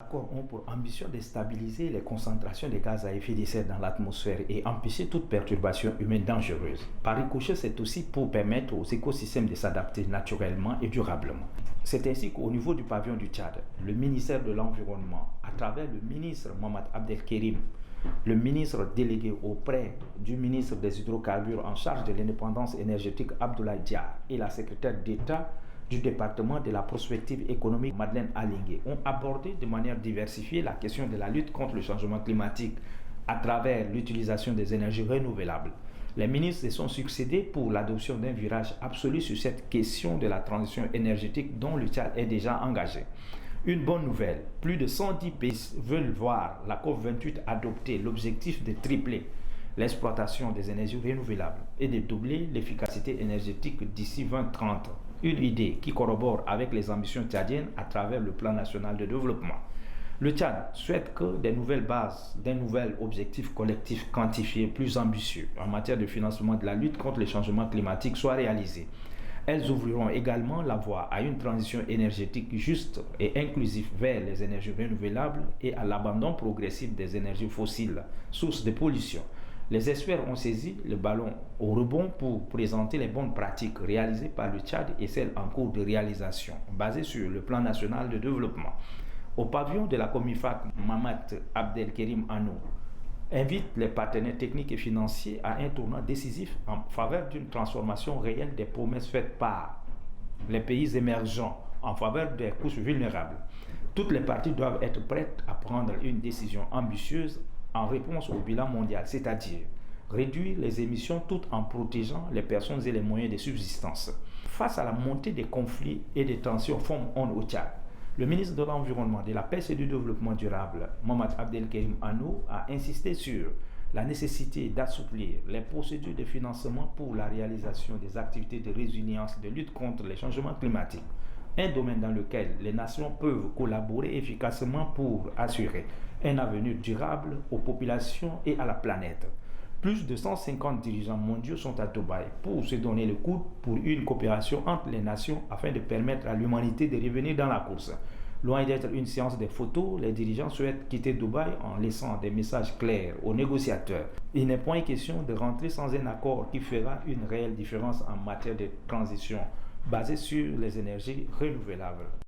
Accords ont pour ambition de stabiliser les concentrations de gaz à effet de serre dans l'atmosphère et empêcher toute perturbation humaine dangereuse. Par ricochet, c'est aussi pour permettre aux écosystèmes de s'adapter naturellement et durablement. C'est ainsi qu'au niveau du pavillon du Tchad, le ministère de l'Environnement, à travers le ministre Mohamed Abdelkerim, le ministre délégué auprès du ministre des Hydrocarbures en charge de l'indépendance énergétique Abdoulaye Diar et la secrétaire d'État du département de la prospective économique Madeleine Allingué ont abordé de manière diversifiée la question de la lutte contre le changement climatique à travers l'utilisation des énergies renouvelables. Les ministres se sont succédés pour l'adoption d'un virage absolu sur cette question de la transition énergétique dont le Tchad est déjà engagé. Une bonne nouvelle, plus de 110 pays veulent voir la COP28 adopter l'objectif de tripler l'exploitation des énergies renouvelables et de doubler l'efficacité énergétique d'ici 2030. Une idée qui corrobore avec les ambitions tchadiennes à travers le plan national de développement. Le Tchad souhaite que des nouvelles bases, des nouveaux objectifs collectifs quantifiés plus ambitieux en matière de financement de la lutte contre les changements climatiques soient réalisés. Elles ouvriront également la voie à une transition énergétique juste et inclusive vers les énergies renouvelables et à l'abandon progressif des énergies fossiles, sources de pollution. Les experts ont saisi le ballon au rebond pour présenter les bonnes pratiques réalisées par le Tchad et celles en cours de réalisation, basées sur le plan national de développement. Au pavillon de la Comifac, Mohamed Abdelkerim Anou invite les partenaires techniques et financiers à un tournant décisif en faveur d'une transformation réelle des promesses faites par les pays émergents en faveur des couches vulnérables. Toutes les parties doivent être prêtes à prendre une décision ambitieuse en réponse au bilan mondial, c'est-à-dire réduire les émissions tout en protégeant les personnes et les moyens de subsistance. Face à la montée des conflits et des tensions formes au Tchad, le ministre de l'Environnement, de la Pêche et du Développement durable, Mohamed Abdelkerim Anou, a insisté sur la nécessité d'assouplir les procédures de financement pour la réalisation des activités de résilience de lutte contre les changements climatiques, un domaine dans lequel les nations peuvent collaborer efficacement pour assurer un avenir durable aux populations et à la planète. Plus de 150 dirigeants mondiaux sont à Dubaï pour se donner le coude pour une coopération entre les nations afin de permettre à l'humanité de revenir dans la course. Loin d'être une séance de photos, les dirigeants souhaitent quitter Dubaï en laissant des messages clairs aux négociateurs. Il n'est point question de rentrer sans un accord qui fera une réelle différence en matière de transition basée sur les énergies renouvelables.